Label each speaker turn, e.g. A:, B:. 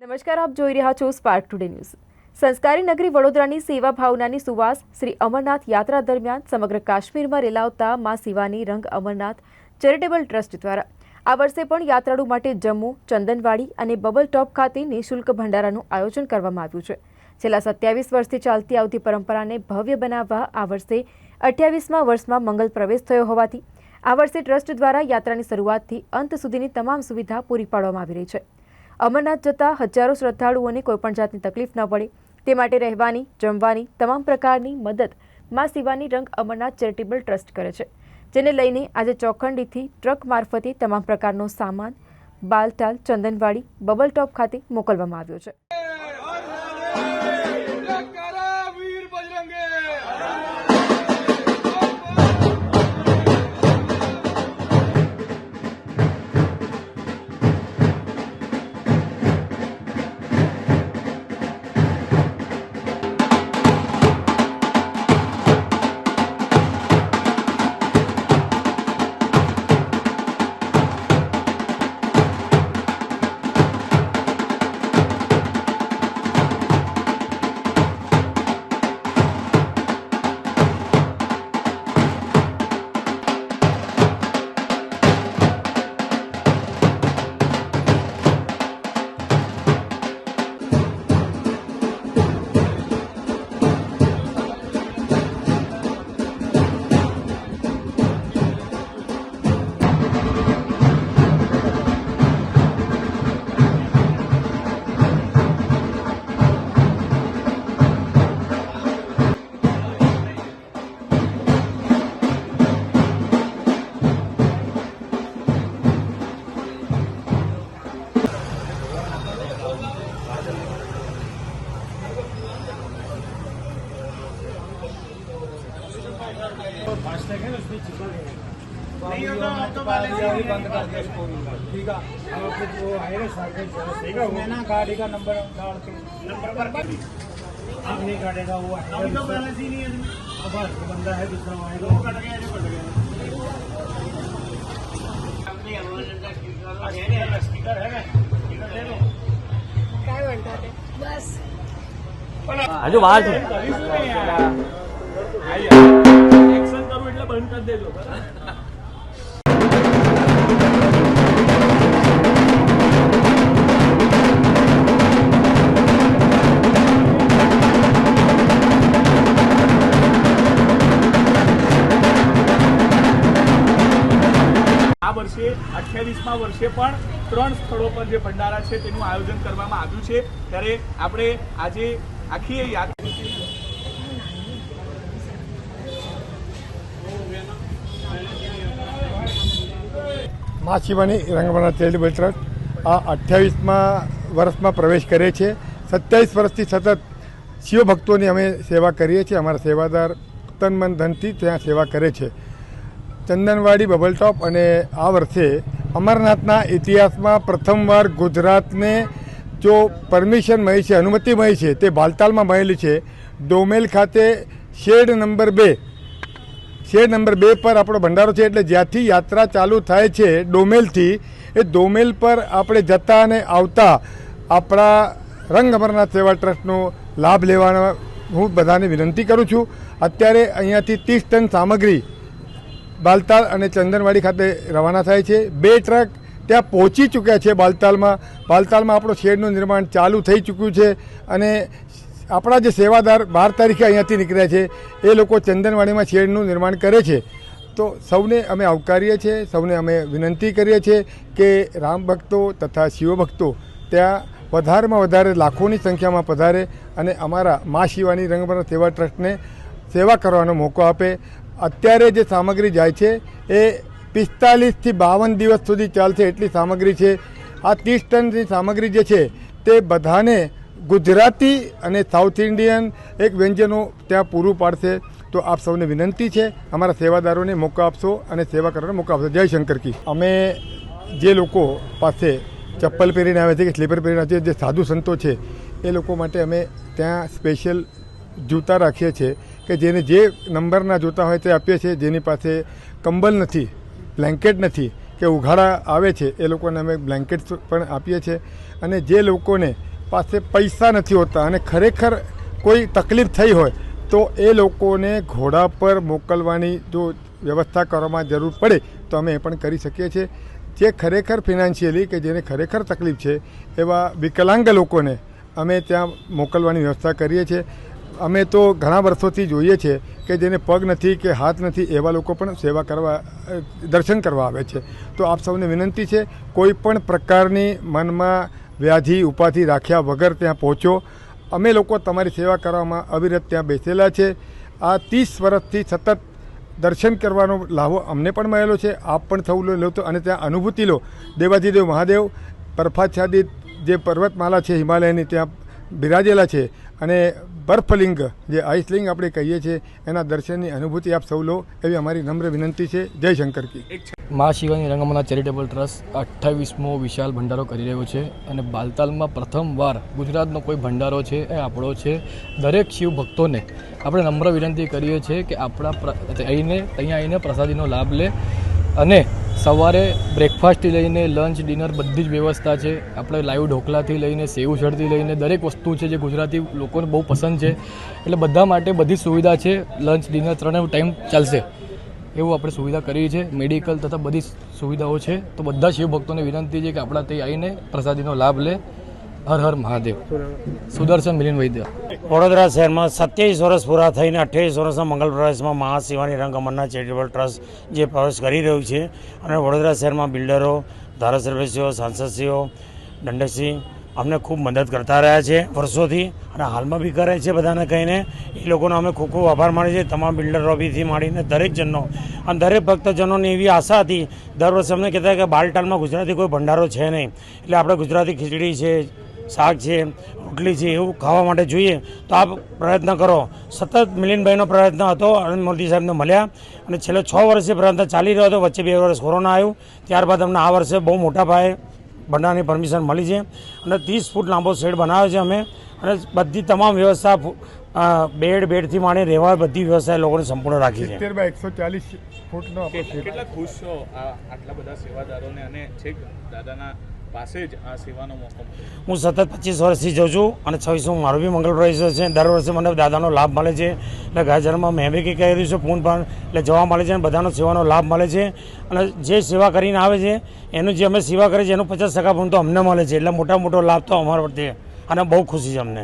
A: નમસ્કાર, આપ જોઈ રહ્યા છો સ્પાર્ક ટુડે ન્યૂઝ। સંસ્કારી નગરી વડોદરાની સેવા ભાવનાની સુવાસ શ્રી અમરનાથ યાત્રા દરમિયાન સમગ્ર કાશ્મીરમાં રેલાવતા માં શિવાની રંગ અમરનાથ ચેરિટેબલ ટ્રસ્ટ દ્વારા આ વર્ષે પણ યાત્રાળુ માટે જમ્મુ, ચંદનવાડી અને બબલ ટોપ ખાતે નિઃશુલ્ક ભંડારાનું આયોજન કરવામાં આવ્યું છે। છેલ્લા 27 વર્ષથી ચાલતી આવતી પરંપરાને ભવ્ય બનાવવા આ વર્ષે 28મા વર્ષમાં મંગલ પ્રવેશ થયો હોવાથી આ વર્ષે ટ્રસ્ટ દ્વારા યાત્રાની શરૂઆતથી અંત સુધીની તમામ સુવિધા પૂરી પાડવામાં આવી રહી છે। અમરનાથ જતા હજારો શ્રદ્ધાળુઓને કોઈપણ જાતની તકલીફ ન પડે તે માટે રહેવાની, જમવાની તમામ પ્રકારની મદદ માં શિવાની રંગ અમરનાથ ચેરિટેબલ ટ્રસ્ટ કરે છે, જેને લઈને આજે ચોખંડીથી ટ્રક મારફતે તમામ પ્રકારનો સામાન બાલટાલ, ચંદનવાડી, બબલ ટોપ ખાતે મોકલવામાં આવ્યો છે।
B: फास्टैग है ना, उसमें चिपका नहीं होगा, अब तो पहले से ही बंद कर दिया इसको। ठीक है, अब फिर वो आएगा साइकिल ठीक है, उसमें ना गाड़ी का नंबर डाल के नंबर पर अब नहीं काटेगा वो। अभी तो पहले से ही नहीं है इसमें, अब बस बंदा है दूसरा आएगा वो कट गया, जो कट गया स्टिकर है ना, स्टिकर दे दो
C: काय म्हणतात ते बस
D: हजू વાર છે
B: एक्शन करू એટલે બંધ કરી દેજો। આ વર્ષે 28મા વર્ષે પણ 3 સ્થળો પર જે ભંડારા છે તેનું આયોજન કરવામાં આવ્યું છે, ત્યારે આપણે આજે આખી યાત્રા
E: માં શિવાની રંગ અમરનાથ ચેરિટેબલ ટ્રસ્ટ આ 28મા વર્ષમાં પ્રવેશ કરે છે। 27 વર્ષથી સતત શિવભક્તોની અમે સેવા કરીએ છીએ। અમારા સેવાદાર તન મન ધનથી ત્યાં સેવા કરે છે। ચંદનવાડી, બબલ ટોપ અને આ વર્ષે અમરનાથના ઇતિહાસમાં પ્રથમવાર ગુજરાતને જો પરમિશન મળી છે, અનુમતિ મળી છે, તે બાલતાલમાં મળેલી છે। ડોમેલ ખાતે શેડ નંબર 2 પર આપણો ભંડારો છે, એટલે જ્યાંથી યાત્રા ચાલુ થાય છે ડોમેલથી, એ ડોમેલ પર આપણે જતા અને આવતા આપણા રંગ અમરનાથ સેવા ટ્રસ્ટનો લાભ લેવાનો હું બધાને વિનંતી કરું છું। અત્યારે અહીંયાથી 30 ટન સામગ્રી બાલતાલ અને ચંદનવાડી ખાતે રવાના થાય છે। 2 ટ્રક ત્યાં પહોંચી ચૂક્યા છે બાલતાલમાં આપણો શેડનું નિર્માણ ચાલુ થઈ ચૂક્યું છે અને આપણા જે સેવાદાર 12 તારીખે અહીંયાથી નીકળ્યા છે એ લોકો ચંદનવાડીમાં શેડનું નિર્માણ કરે છે। તો સૌને અમે આવકારીએ છીએ, સૌને અમે વિનંતી કરીએ છીએ કે રામ ભક્તો તથા શિવભક્તો ત્યાં વધારેમાં વધારે લાખોની સંખ્યામાં પધારે અને અમારા મા શિવાની રંગ અમરનાથ સેવા ટ્રસ્ટને સેવા કરવાનો મોકો આપે। અત્યારે જે સામગ્રી જાય છે એ 45 થી 52 દિવસ સુધી ચાલશે એટલી સામગ્રી છે। આ 30 ટનની સામગ્રી જે છે તે બધાને ગુજરાતી અને સાઉથ ઇન્ડિયન એક વ્યંજનો ત્યાં પૂરું પાડશે। તો આપ સૌને વિનંતી છે, અમારા સેવાદારોને મોકો આપશો અને સેવા કરવાનો મોકો આપશો। જય શંકર કી। અમે જે લોકો પાસે ચપ્પલ પહેરીને આવે છે કે સ્લીપર પહેરીને આવે છે, જે સાધુ સંતો છે એ લોકો માટે અમે ત્યાં સ્પેશિયલ જૂતા રાખીએ છીએ કે જેને જે નંબરના જોતા હોય તે આપીએ છીએ। જેની પાસે કંબલ નથી, બ્લેન્કેટ નથી કે ઉઘાડા આવે છે એ લોકોને અમે બ્લેન્કેટ્સ પણ આપીએ છીએ. અને જે લોકોને પાસે પૈસા નથી હોતા અને ખરેખર કોઈ તકલીફ થઈ હોય તો એ લોકોને ઘોડા પર મોકલવાની જો વ્યવસ્થા કરવામાં જરૂર પડે તો અમે એ પણ કરી શકીએ છીએ. જે ખરેખર ફિનાન્શિયલી કે જેને ખરેખર તકલીફ છે એવા વિકલાંગ લોકોને અમે ત્યાં મોકલવાની વ્યવસ્થા કરીએ છીએ. અમે તો ઘણા વર્ષોથી જોઈએ છીએ કે જેને પગ નથી કે હાથ નથી એવા લોકો પણ સેવા કરવા દર્શન કરવા આવે છે. તો આપ સૌને વિનંતી છે, કોઈ પણ પ્રકારની મનમાં વ્યાધિ ઉપાધિ રાખ્યા વગર ત્યાં પહોંચો. અમે લોકો તમારી સેવા કરવામાં અવિરત ત્યાં બેસેલા છે. આ 30 વર્ષથી સતત દર્શન કરવાનો લાભો અમને પણ મળેલો છે. આપ પણ સૌ લો તો અને ત્યાં અનુભૂતિ લો. દેવાધિદેવ મહાદેવ બરફાચ્છાદિત જે પર્વતમાલા છે હિમાલયની ત્યાં બિરાજેલા છે અને બર્ફલિંગ જે આઈસલિંગ આપણે કહીએ છીએ એના દર્શનની અનુભૂતિ આપ સૌ લો એવી અમારી નમ્ર વિનંતી છે. જય શંકર કી.
F: મા શિવાની રંગમના ચેરિટેબલ ટ્રસ્ટ 28મો વિશાળ ભંડારો કરી રહ્યો છે અને બાલતાલમાં પ્રથમવાર ગુજરાતનો કોઈ ભંડારો છે એ આપણો છે. દરેક શિવ ભક્તોને આપણે નમ્ર વિનંતી કરીએ છીએ કે આપણા અહીંયા આવીને પ્રસાદીનો લાભ લે અને સવારે બ્રેકફાસ્ટથી લઈને લંચ ડિનર બધી જ વ્યવસ્થા છે. આપણે લાઈવ ઢોકલાથી લઈને સેવ ઉછળથી લઈને દરેક વસ્તુ છે જે ગુજરાતી લોકોને બહુ પસંદ છે. એટલે બધા માટે બધી સુવિધા છે. લંચ ડિનર ત્રણેય ટાઈમ ચાલશે એવું આપણે સુવિધા કરી છે. મેડિકલ તથા બધી સુવિધાઓ છે. તો બધા શિવ ભક્તોને વિનંતી છે કે આપણા તે આવીને પ્રસાદીનો લાભ લે. હર હર મહાદેવ. સુદર્શન મિલિન વૈદ્ય.
G: વડોદરા શહેરમાં 27 વર્ષ પૂરા થઈને 28 વર્ષના મંગલ પ્રવેશમાં મહાશિવાની રંગ અમરનાથ ચેરિટેબલ ટ્રસ્ટ જે પ્રવેશ કરી રહ્યું છે અને વડોદરા શહેરમાં બિલ્ડરો, ધારાસભ્યશ્રીઓ, સાંસદશ્રીઓ, દંડકશ્રી અમને ખૂબ મદદ કરતા રહ્યા છે વર્ષોથી અને હાલમાં બી કરે છે. બધાને કહીને એ લોકોનો અમે ખૂબ ખૂબ આભાર માનીએ છીએ. તમામ બિલ્ડર લોબીથી માંડીને દરેક જણનો અને દરેક ભક્તજનોની એવી આશા હતી. દર વર્ષે અમને કહેતા કે બાલટાલમાં ગુજરાતી કોઈ ભંડારો છે નહીં, એટલે આપણે ગુજરાતી ખીચડી છે, શાક છે, રોટલી છે એવું ખાવા માટે જોઈએ. તો આપ પ્રયત્ન કરો. સતત મિલિનભાઈનો પ્રયત્ન હતો અને મોદી સાહેબને મળ્યા અને છેલ્લે 6 વર્ષથી પ્રયત્ન ચાલી રહ્યો હતો. વચ્ચે 2 વર્ષ કોરોના આવ્યું, ત્યારબાદ અમને આ વર્ષે બહુ મોટા પાયે ભંડારની પરમિશન મળી છે અને 30 ફૂટ લાંબો શેડ બનાવ્યો છે અમે અને બધી તમામ વ્યવસ્થા બેડથી માંડી રહેવા બધી વ્યવસ્થા એ લોકોને સંપૂર્ણ રાખી છે.
E: 70 બાય 140 ફૂટનો આપણો શેડ.
H: કેટલા ખુશ છો આટલા બધા સેવાદારોને અને છેક દાદાના પાસે જ આ સેવાનો મોકો મળ્યો?
G: હું સતત 25 વર્ષથી જાઉં છું અને 26 મારો બી મંગળ પ્રવેશ છે. દર વર્ષે મને દાદાનો લાભ મળે છે. એટલે ગાજરમાં મેં બી કંઈ કર્યું છે ફોન પર એટલે જવા મળે છે અને બધાનો સેવાનો લાભ મળે છે. અને જે સેવા કરીને આવે છે એનું જે અમે સેવા કરીએ છીએ એનું 50% પણ તો અમને મળે છે. એટલે મોટો લાભ તો અમારા પ્રત્યે અને બહુ ખુશી છે અમને.